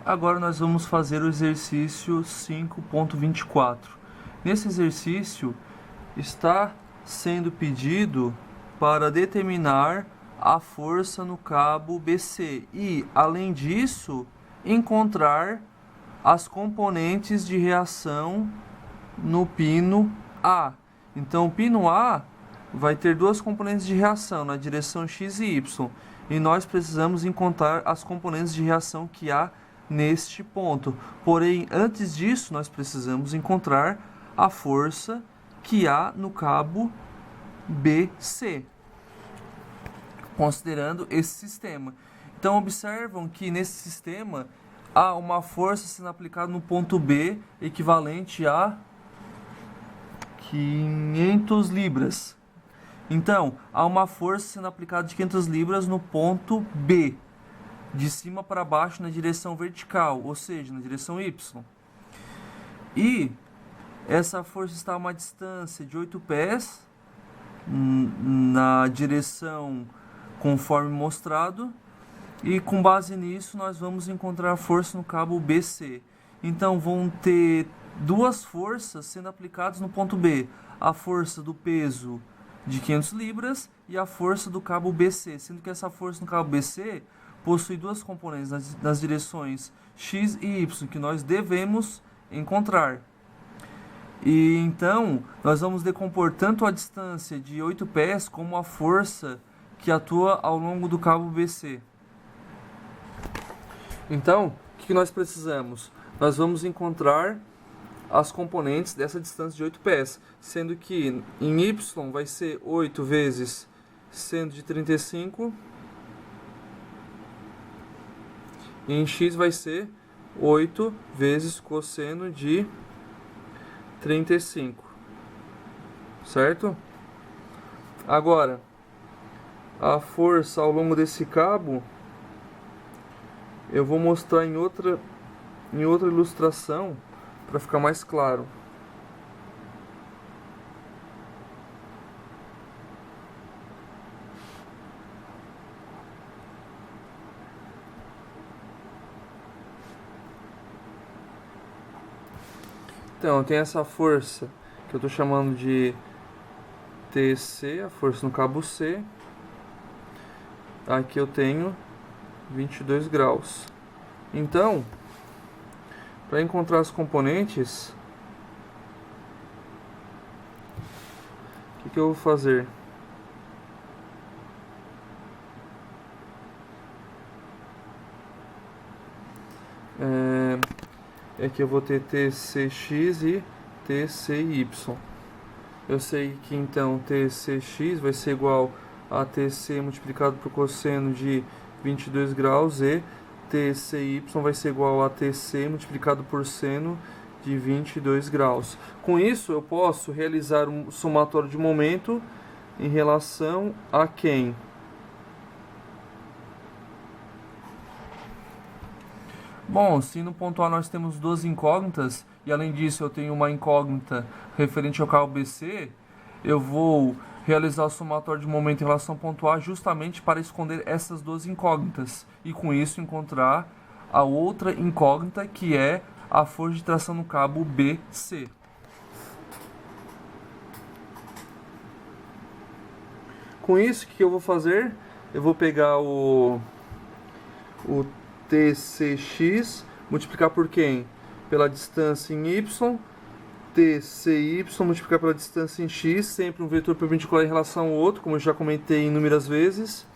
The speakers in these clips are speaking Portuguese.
Agora nós vamos fazer o exercício 5.24. Nesse exercício está sendo pedido para determinar a força no cabo BC e, além disso, encontrar as componentes de reação no pino A. Então, o pino A vai ter duas componentes de reação na direção X e Y, e nós precisamos encontrar as componentes de reação que há neste ponto. Porém, antes disso, nós precisamos encontrar a força que há no cabo BC, considerando esse sistema. Então, observam que nesse sistema há uma força sendo aplicada no ponto B, equivalente a 500 libras. Então, há uma força sendo aplicada de 500 libras no ponto B, de cima para baixo na direção vertical, ou seja, na direção Y. E essa força está a uma distância de 8 pés na direção conforme mostrado, e com base nisso nós vamos encontrar a força no cabo BC. Então vão ter duas forças sendo aplicadas no ponto B, a força do peso de 500 libras e a força do cabo BC, sendo que essa força no cabo BC possui duas componentes nas direções X e Y, que nós devemos encontrar. E então, nós vamos decompor tanto a distância de 8 pés como a força que atua ao longo do cabo BC. Então, o que nós precisamos? Nós vamos encontrar as componentes dessa distância de 8 pés, sendo que em Y vai ser 8 vezes seno de 35, e em X vai ser 8 vezes cosseno de 35, certo? Agora, a força ao longo desse cabo, eu vou mostrar em outra ilustração, para ficar mais claro. Então, tem essa força que eu estou chamando de TC, a força no cabo C. Aqui eu tenho 22 graus. Então, para encontrar as componentes, o que eu vou fazer? É que eu vou ter TCX e TCY. Eu sei que então TCX vai ser igual a TC multiplicado por cosseno de 22 graus e TCY vai ser igual a TC multiplicado por seno de 22 graus. Com isso, eu posso realizar um somatório de momento em relação a quem? Bom, se no ponto A nós temos duas incógnitas, e além disso eu tenho uma incógnita referente ao cabo BC, eu vou realizar o somatório de momento em relação ao ponto A justamente para esconder essas duas incógnitas, e com isso encontrar a outra incógnita, que é a força de tração no cabo BC. Com isso, o que eu vou fazer? Eu vou pegar o TCX, multiplicar por quem? Pela distância em Y, TCY multiplicar pela distância em X, sempre um vetor perpendicular em relação ao outro, como eu já comentei inúmeras vezes,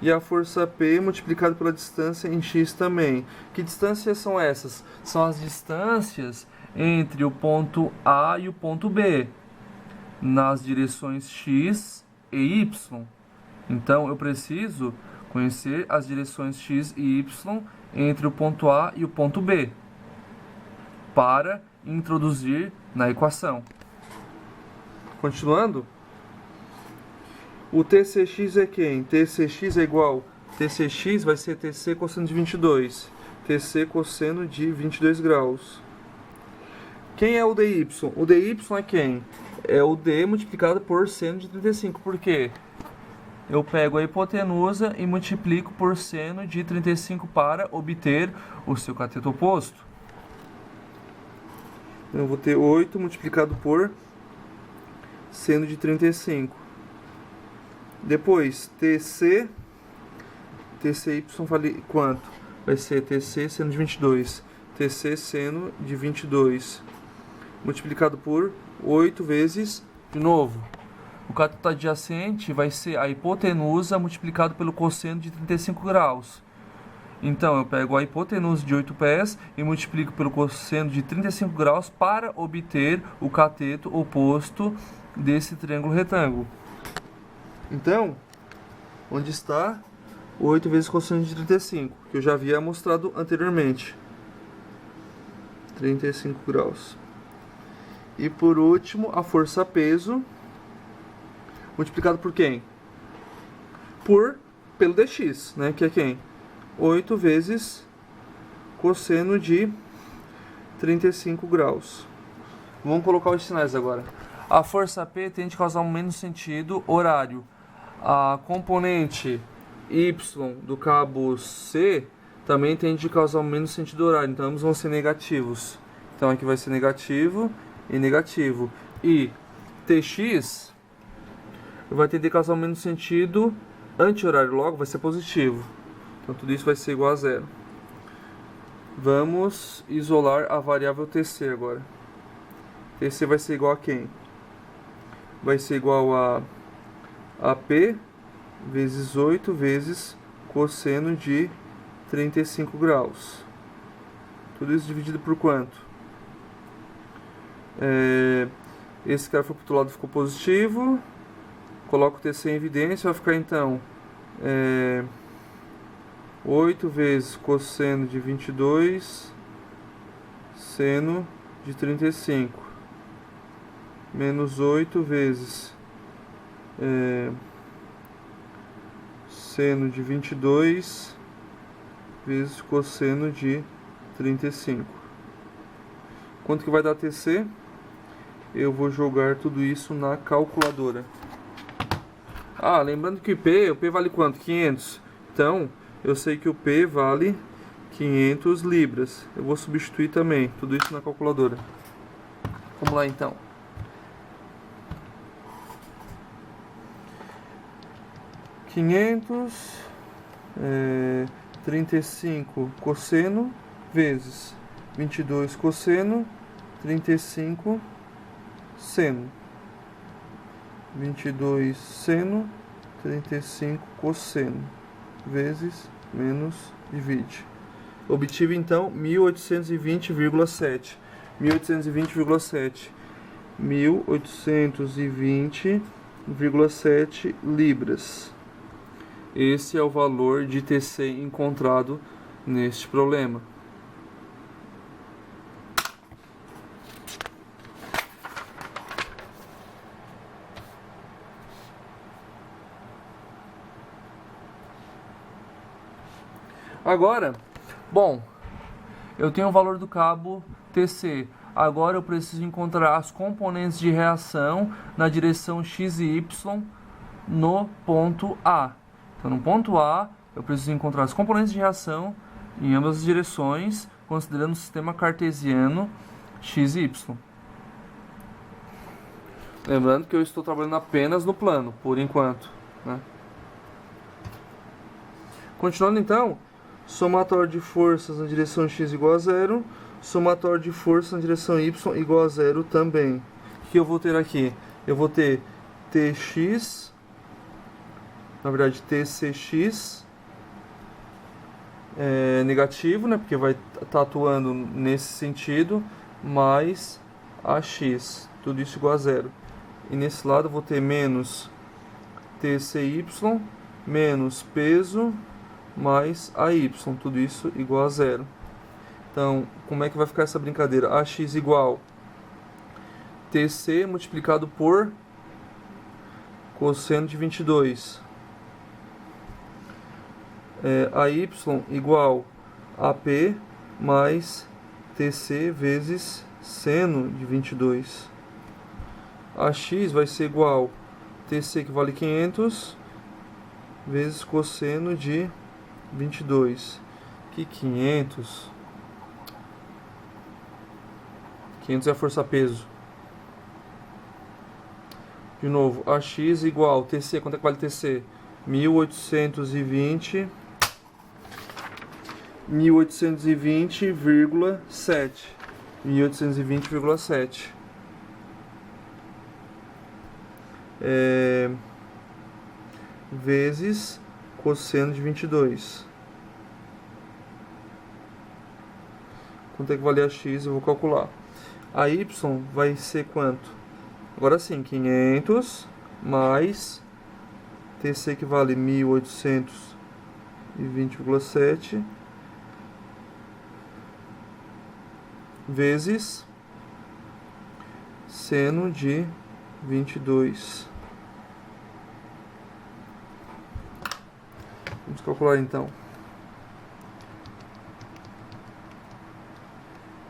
e a força P multiplicada pela distância em X também. Que distâncias são essas? São as distâncias entre o ponto A e o ponto B, nas direções X e Y. Então eu preciso conhecer as direções X e Y entre o ponto A e o ponto B para introduzir na equação. Continuando, o TCX é quem? TCX é igual, TCX vai ser TC cosseno de 22, TC cosseno de 22 graus. Quem é o DY? O DY é quem? É o D multiplicado por seno de 35, por quê? eu pego a hipotenusa e multiplico por seno de 35 para obter o seu cateto oposto. Então, eu vou ter 8 multiplicado por seno de 35. Depois, TCY vale quanto? Vai ser TC seno de 22. TC seno de 22. Multiplicado por 8 vezes, de novo, o cateto adjacente vai ser a hipotenusa multiplicado pelo cosseno de 35 graus. Então, eu pego a hipotenusa de 8 pés e multiplico pelo cosseno de 35 graus para obter o cateto oposto desse triângulo retângulo. Então, onde está 8 vezes cosseno de 35, que eu já havia mostrado anteriormente. 35 graus. E por último, a força-peso multiplicado por quem? Pelo dx, né? Que é quem? 8 vezes cosseno de 35 graus. Vamos colocar os sinais agora. A força P tende a causar um menos sentido horário. A componente Y do cabo C também tende a causar um menos sentido horário. Então ambos vão ser negativos. Então aqui vai ser negativo e negativo. E TX vai tender a causar um menos sentido anti-horário, logo vai ser positivo. Então tudo isso vai ser igual a zero. Vamos isolar a variável TC agora. TC vai ser igual a quem? Vai ser igual a P vezes 8 vezes cosseno de 35 graus. Tudo isso dividido por quanto? Esse cara foi para o outro lado, ficou positivo. Coloco o TC em evidência, vai ficar então 8 vezes cosseno de 22 seno de 35 menos 8 vezes seno de 22 vezes cosseno de 35. Quanto que vai dar TC? Eu vou jogar tudo isso na calculadora. Lembrando que o P vale quanto? 500. Então, eu sei que o P vale 500 libras. Eu vou substituir também tudo isso na calculadora. Vamos lá então. 500, 35 cosseno vezes 22 cosseno, 35 seno. 22 seno, 35 cosseno, vezes, menos, divide. Obtive então 1820,7. 1820,7 libras. Esse é o valor de TC encontrado neste problema. Agora, bom, eu tenho o valor do cabo TC. Agora eu preciso encontrar as componentes de reação na direção x e y no ponto A. Então, no ponto A, eu preciso encontrar as componentes de reação em ambas as direções, considerando o sistema cartesiano x e y. Lembrando que eu estou trabalhando apenas no plano, por enquanto, né? Continuando então, somatório de forças na direção x igual a zero, somatório de forças na direção y igual a zero também. O que eu vou ter aqui? Eu vou ter Tx, na verdade TCx, negativo, né, porque vai estar atuando nesse sentido, mais AX, tudo isso igual a zero. E nesse lado eu vou ter menos TCY, menos peso, mais AY, tudo isso igual a zero. Então, como é que vai ficar essa brincadeira? AX igual TC multiplicado por cosseno de 22. AY igual AP mais TC vezes seno de 22. AX vai ser igual TC, que vale 500, vezes cosseno de 22. Aqui 500. 500 é a força-peso. De novo, AX igual TC. Quanto é que vale TC? 1820. 1820,7. 1820,7. Vezes cosseno de 22. Quanto é que vale a x? Eu vou calcular. A y vai ser quanto? Agora sim, 500 mais TC que vale 1820,7 vezes seno de 22. Vamos calcular então.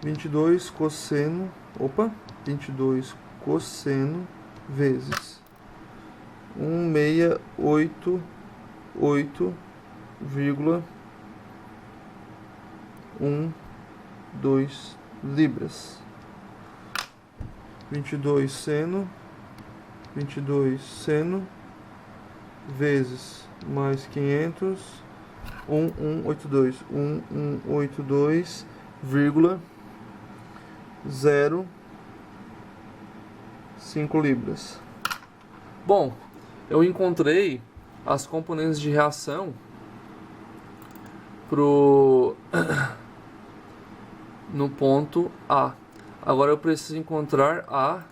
22 cosseno, 22 cosseno vezes 1688,12 libras. 22 seno vezes mais 500, 1182,05 libras. Bom, eu encontrei as componentes de reação no ponto A. Agora eu preciso encontrar a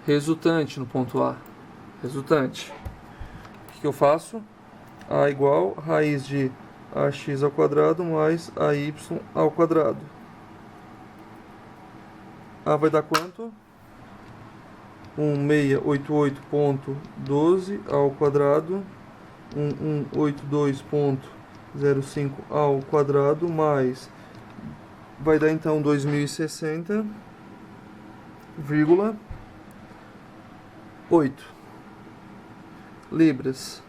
resultante no ponto A. Resultante. O que eu faço? A igual raiz de ax ao quadrado mais ay ao quadrado. A vai dar quanto? 1688,12 ao quadrado, 1182,05 ao quadrado, mais vai dar então 2060,8 libras.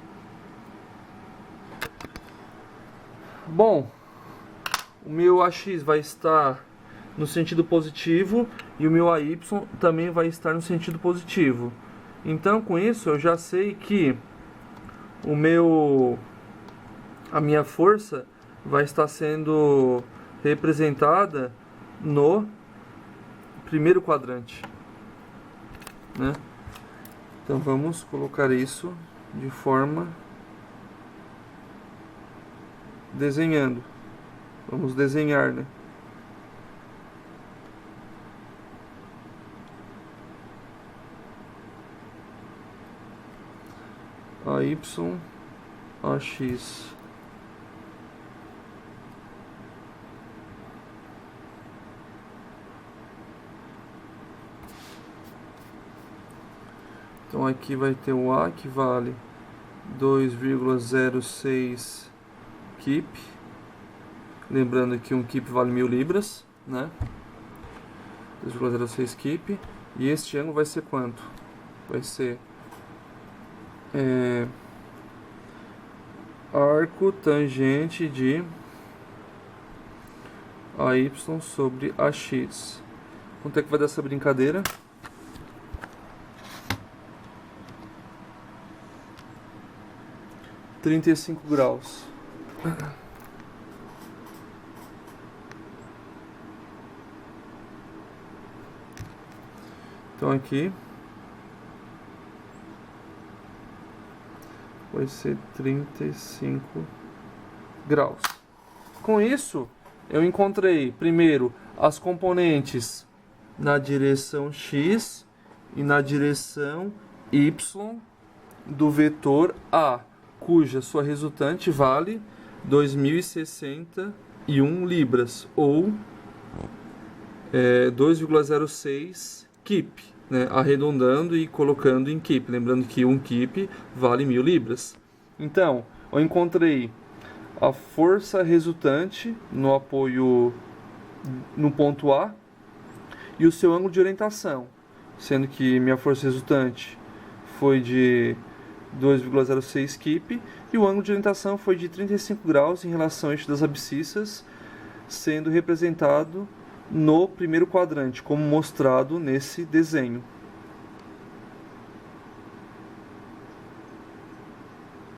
Bom, o meu AX vai estar no sentido positivo e o meu AY também vai estar no sentido positivo. Então, com isso, eu já sei que a minha força vai estar sendo representada no primeiro quadrante, né? Então, vamos colocar isso de forma desenhando. Vamos desenhar, né? AY, AX. Então aqui vai ter o A que vale 2,06 kip. Lembrando que um kip vale 1000 libras, né? 2,06 kip. E este ângulo vai ser quanto? Vai ser arco tangente de AY sobre AX. Quanto é que vai dar essa brincadeira? graus. Então aqui vai ser 35 graus. Com isso, eu encontrei primeiro as componentes na direção x e na direção y do vetor A, cuja sua resultante vale 2061 libras, ou 2,06 kip, né? Arredondando e colocando em kip. Lembrando que um kip vale 1000 libras. Então, eu encontrei a força resultante no apoio no ponto A e o seu ângulo de orientação, sendo que minha força resultante foi de 2,06 kip e o ângulo de orientação foi de 35 graus em relação ao eixo das abscissas, sendo representado no primeiro quadrante, como mostrado nesse desenho.